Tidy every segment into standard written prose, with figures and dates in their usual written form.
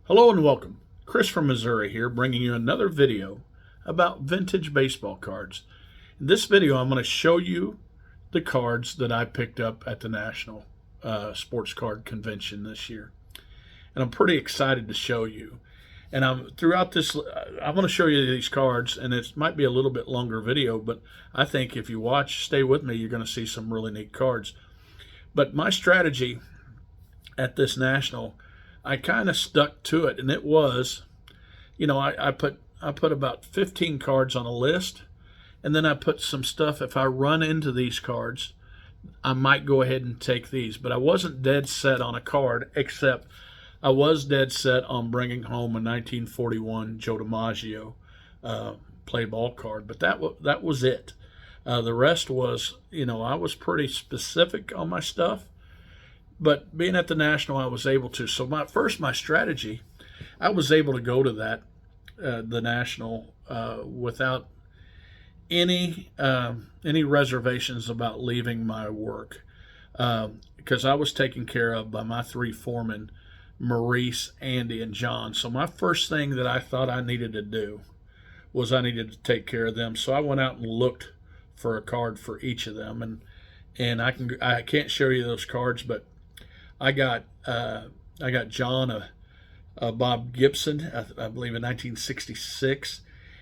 Hello and welcome. Chris from Missouri here, bringing you another video about vintage baseball cards. In this video, I'm going to show you the cards that I picked up at the National Sports Card Convention this year. And I'm pretty excited to show you. And throughout this, I want to show you these cards, and it might be a little bit longer video, but I think if you stay with me, you're going to see some really neat cards. But my strategy at this National, I kind of stuck to it, and it was, I put about 15 cards on a list, and then I put some stuff. If I run into these cards, I might go ahead and take these, but I wasn't dead set on a card, except I was dead set on bringing home a 1941 Joe DiMaggio play ball card, but that was it. The rest was, I was pretty specific on my stuff. But being at the National, I was able to. So my strategy, I was able to go to the National without any reservations about leaving my work, because I was taken care of by my three foremen, Maurice, Andy, and John. So my first thing that I thought I needed to do was I needed to take care of them. So I went out and looked for a card for each of them, and I can't show you those cards, but I got John a Bob Gibson, I believe in 1966,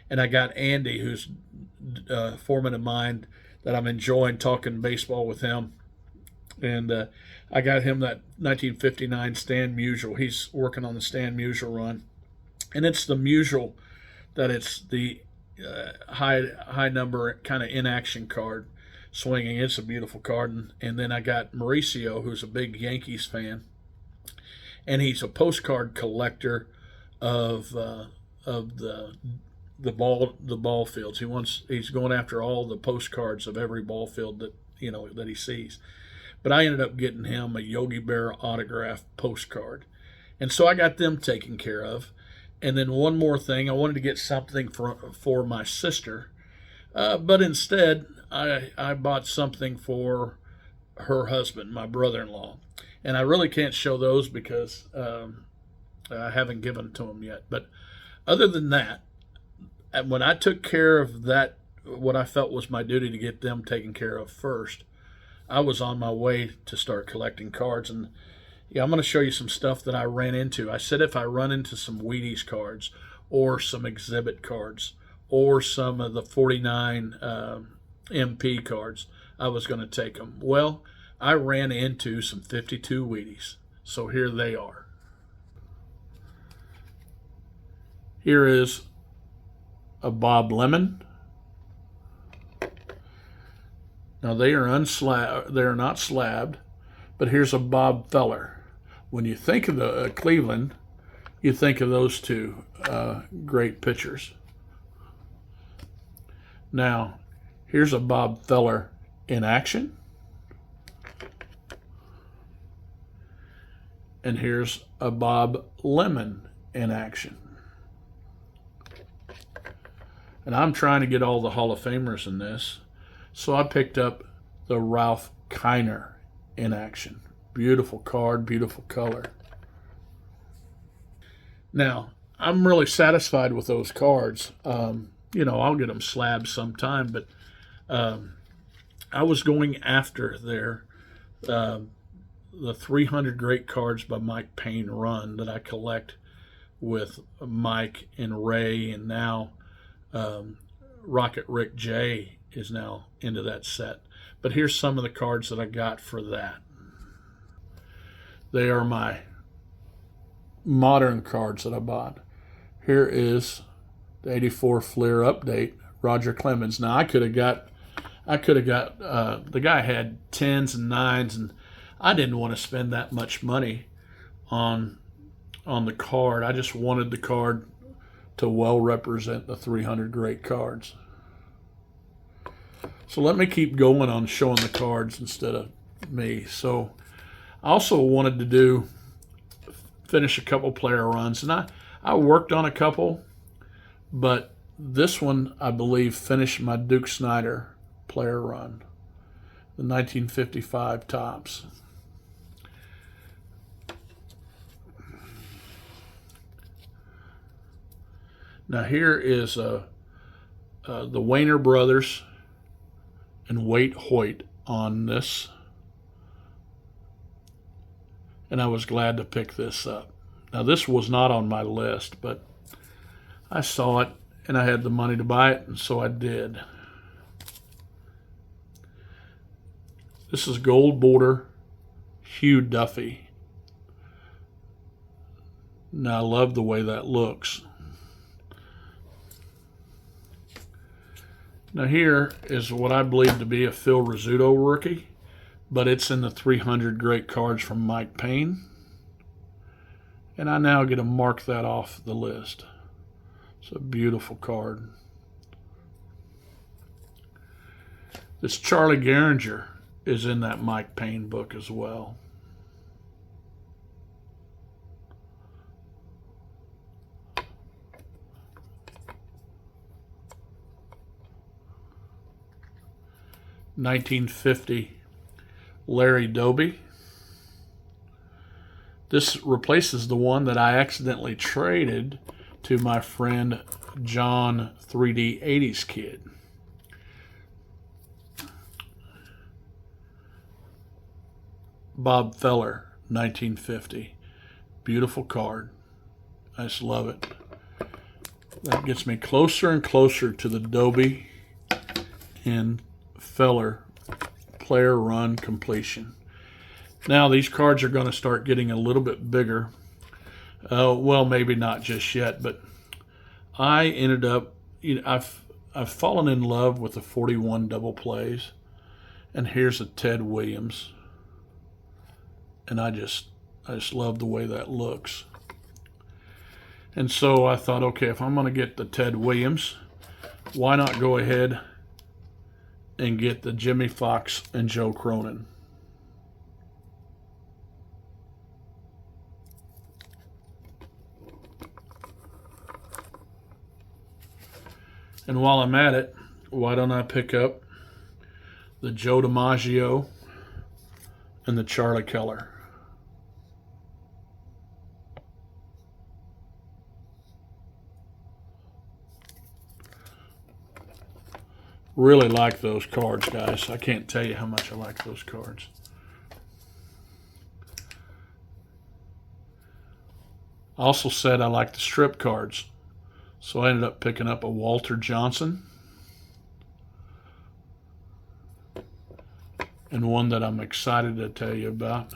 and I got Andy, who's a foreman of mine that I'm enjoying talking baseball with him, and I got him that 1959 Stan Musial. He's working on the Stan Musial run, and it's the Musial that it's the high number kind of inaction card. Swinging, it's a beautiful card. And then I got Mauricio, who's a big Yankees fan, and he's a postcard collector of the ball fields. He's going after all the postcards of every ball field that he sees. But I ended up getting him a Yogi Berra autographed postcard, and so I got them taken care of. And then one more thing, I wanted to get something for my sister, but instead I bought something for her husband, my brother-in-law. And I really can't show those because I haven't given to him yet. But other than that, when I took care of that, what I felt was my duty to get them taken care of first, I was on my way to start collecting cards. And I'm going to show you some stuff that I ran into. I said if I run into some Wheaties cards or some exhibit cards or some of the 49 MP cards, I was going to take them. Well, I ran into some 52 Wheaties, so here they are. Here is a Bob Lemon. Now they are not slabbed, but here's a Bob Feller. When you think of the Cleveland, you think of those two great pitchers. Now, here's a Bob Feller in action. And here's a Bob Lemon in action. And I'm trying to get all the Hall of Famers in this, so I picked up the Ralph Kiner in action. Beautiful card, beautiful color. Now, I'm really satisfied with those cards. I'll get them slabbed sometime, but I was going after the 300 Great Cards by Mike Payne run that I collect with Mike and Ray, and now Rocket Rick J is now into that set. But here's some of the cards that I got for that. They are my modern cards that I bought. Here is the 84 Fleer update, Roger Clemens. Now I could have got the guy had 10s and 9s, and I didn't want to spend that much money on the card. I just wanted the card to well represent the 300 great cards. So let me keep going on showing the cards instead of me. So I also wanted to finish a couple player runs, and I worked on a couple, but this one, I believe, finished my Duke Snider player run, the 1955 Topps. Now here is the Wayner brothers and Waite Hoyt on this, and I was glad to pick this up. Now this was not on my list, but I saw it and I had the money to buy it, and so I did. This is gold border Hugh Duffy. Now I love the way that looks. Now here is what I believe to be a Phil Rizzuto rookie, but it's in the 300 great cards from Mike Payne. And I now get to mark that off the list. It's a beautiful card. This Charlie Gehringer is in that Mike Payne book as well. (1950) Larry Doby. This replaces the one that I accidentally traded to my friend John 3D 80s Kid. Bob Feller, 1950. Beautiful card. I just love it. That gets me closer and closer to the Doby and Feller player run completion. Now these cards are going to start getting a little bit bigger. Well, maybe not just yet, but I ended up, I've fallen in love with the 41 double plays, and here's a Ted Williams, and I just love the way that looks. And so I thought, okay, if I'm going to get the Ted Williams, why not go ahead and get the Jimmy Fox and Joe Cronin. And while I'm at it, why don't I pick up the Joe DiMaggio and the Charlie Keller. Really like those cards, guys. I can't tell you how much I like those cards. I also said I like the strip cards, so I ended up picking up a Walter Johnson and one that I'm excited to tell you about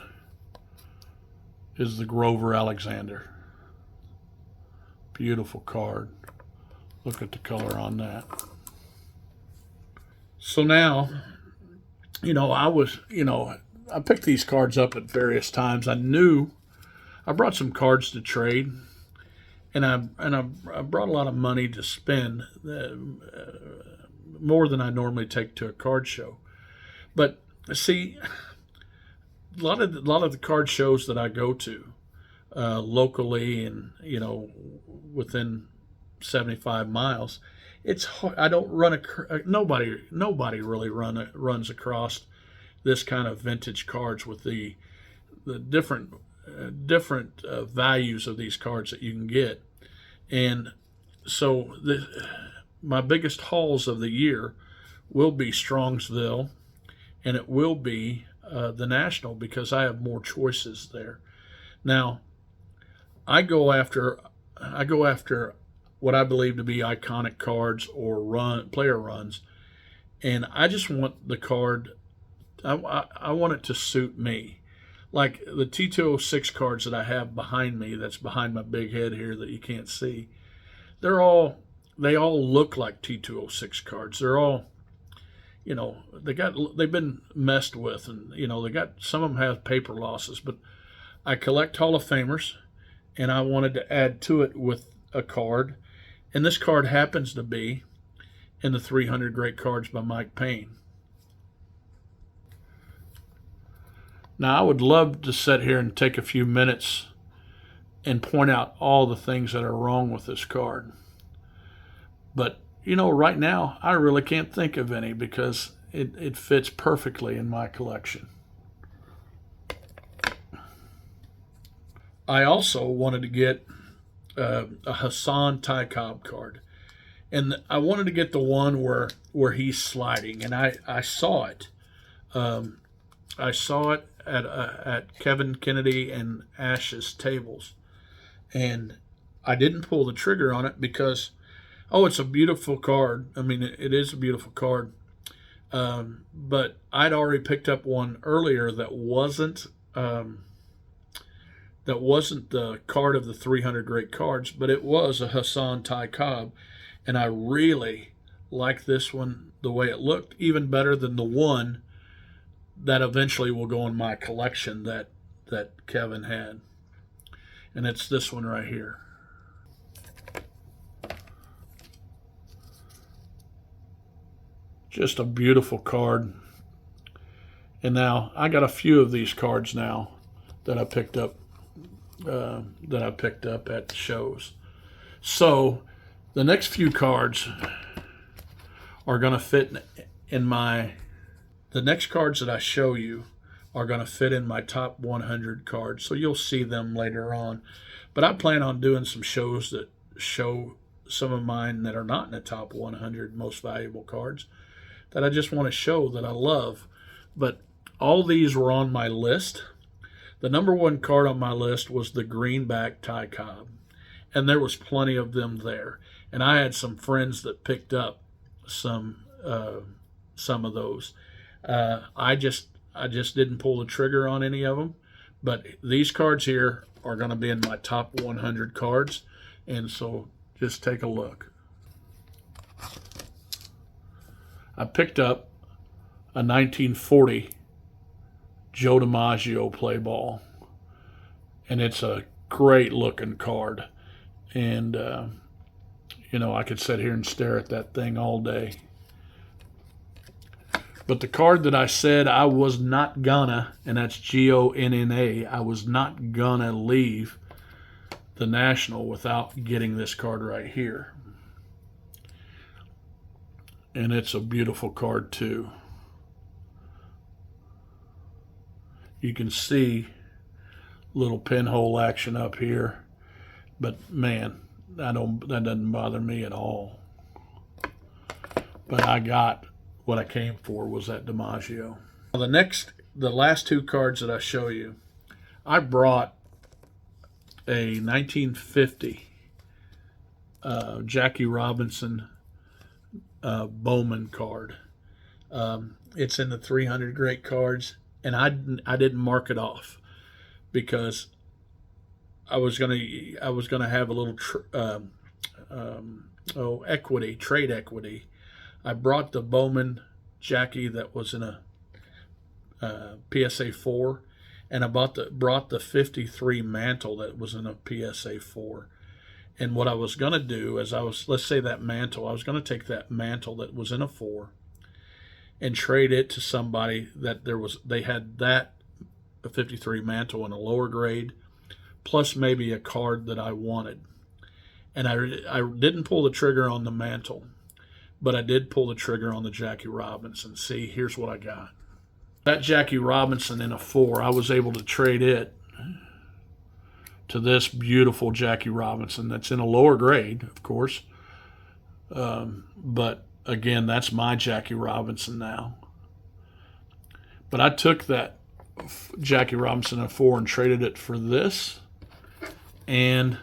is the Grover Alexander. Beautiful card. Look at the color on that. So now, I picked these cards up at various times. I knew I brought some cards to trade, and I brought a lot of money to spend, more than I normally take to a card show. But see, a lot of the card shows that I go to locally and within 75 miles, it's hard. I don't run nobody really runs across this kind of vintage cards with the different values of these cards that you can get. And so my biggest hauls of the year will be Strongsville, and it will be the National, because I have more choices there. Now, I go after what I believe to be iconic cards or player runs, and I just want the card. I want it to suit me. Like the T206 cards that I have behind me, that's behind my big head here that you can't see. They all look like T206 cards. They're all, they've been messed with, and some of them have paper losses. But I collect Hall of Famers, and I wanted to add to it with a card, and this card happens to be in the 300 Great Cards by Mike Payne. Now, I would love to sit here and take a few minutes and point out all the things that are wrong with this card. But, right now, I really can't think of any, because it fits perfectly in my collection. I also wanted to get a Hassan Ty Cobb card, and I wanted to get the one where he's sliding, and I saw it. Um, I saw it at Kevin Kennedy and Ash's tables, and I didn't pull the trigger on it because it's a beautiful card. I mean, it is a beautiful card. But I'd already picked up one earlier that wasn't the card of the 300 great cards, but it was a Hassan Ty Cobb, and I really like this one the way it looked, even better than the one that eventually will go in my collection that Kevin had, and it's this one right here. Just a beautiful card. And now I got a few of these cards now that I picked up at shows. So the next few cards are going to fit in my. The next cards that I show you are going to fit in my top 100 cards. So you'll see them later on. But I plan on doing some shows that show some of mine that are not in the top 100 most valuable cards that I just want to show that I love. But all these were on my list. The number one card on my list was the greenback Ty Cobb, and there was plenty of them there. And I had some friends that picked up some of those. I just didn't pull the trigger on any of them. But these cards here are going to be in my top 100 cards, and so just take a look. I picked up a 1940 Joe DiMaggio play ball, and it's a great looking card, and I could sit here and stare at that thing all day. But the card that I said I was not gonna, and that's Gonna, I was not gonna leave the National without getting this card right here. And it's a beautiful card too. You can see little pinhole action up here, but man, that doesn't bother me at all. But I got what I came for, was that DiMaggio. The last two cards that I show you, I brought a 1950 Jackie Robinson Bowman card. It's in the 300 great cards, and I didn't mark it off because I was gonna have a little trade equity. I brought the Bowman Jackie that was in a PSA 4, and I brought the 53 mantle that was in a PSA 4. And what I was going to do is let's say that mantle, I was going to take that mantle that was in a 4 and trade it to somebody that they had that 53 mantle in a lower grade, plus maybe a card that I wanted. And I didn't pull the trigger on the mantle, but I did pull the trigger on the Jackie Robinson. See, here's what I got. That Jackie Robinson in a 4, I was able to trade it to this beautiful Jackie Robinson that's in a lower grade, of course. But again, that's my Jackie Robinson now. But I took that Jackie Robinson in a 4 and traded it for this and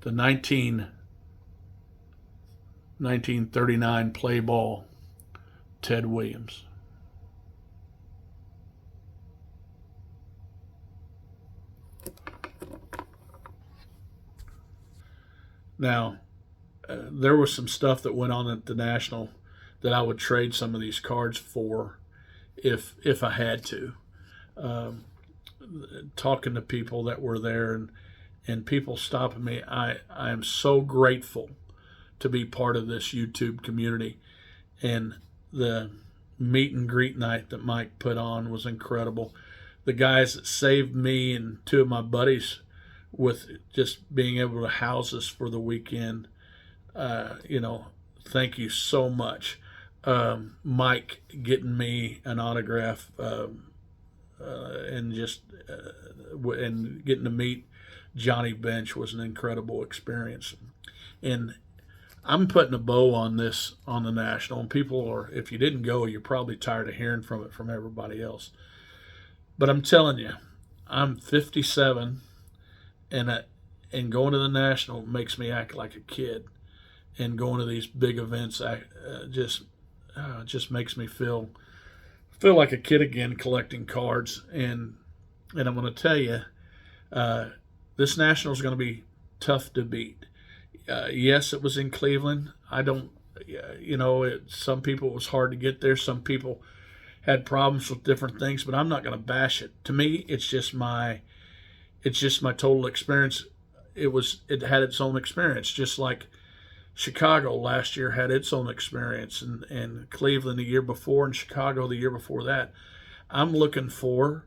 the 1939 play ball Ted Williams. Now, there was some stuff that went on at the National that I would trade some of these cards for if I had to. Talking to people that were there and people stopping me, I am so grateful to be part of this YouTube community. And the meet and greet night that Mike put on was incredible. The guys that saved me and two of my buddies with just being able to house us for the weekend, thank you so much. Mike getting me an autograph and getting to meet Johnny Bench was an incredible experience. And I'm putting a bow on this on the National, and people are, if you didn't go, you're probably tired of hearing from it from everybody else. But I'm telling you, I'm 57, and going to the National makes me act like a kid. And going to these big events just makes me feel like a kid again, collecting cards. And I'm going to tell you, this National is going to be tough to beat. Yes, it was in Cleveland. I don't, some people it was hard to get there. Some people had problems with different things, but I'm not going to bash it. To me, it's just my total experience. It had its own experience, just like Chicago last year had its own experience, and Cleveland the year before, and Chicago the year before that. I'm looking for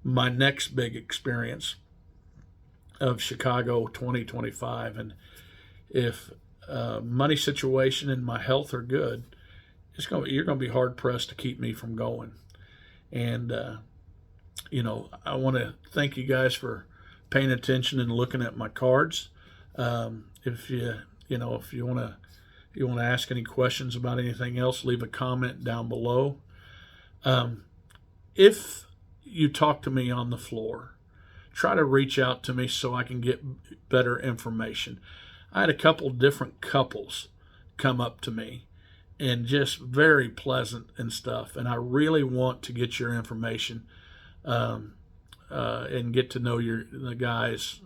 my next big experience of Chicago 2025, and if money situation and my health are good, you're going to be hard pressed to keep me from going. And I want to thank you guys for paying attention and looking at my cards. If you want to ask any questions about anything else, leave a comment down below. If you talk to me on the floor, try to reach out to me so I can get better information. I had a couple different couples come up to me, and just very pleasant and stuff. And I really want to get your information and get to know the guys,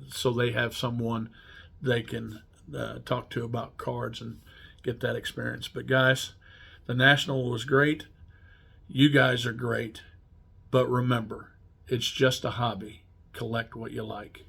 so they have someone they can talk to about cards and get that experience. But guys, the National was great. You guys are great. But remember, it's just a hobby. Collect what you like.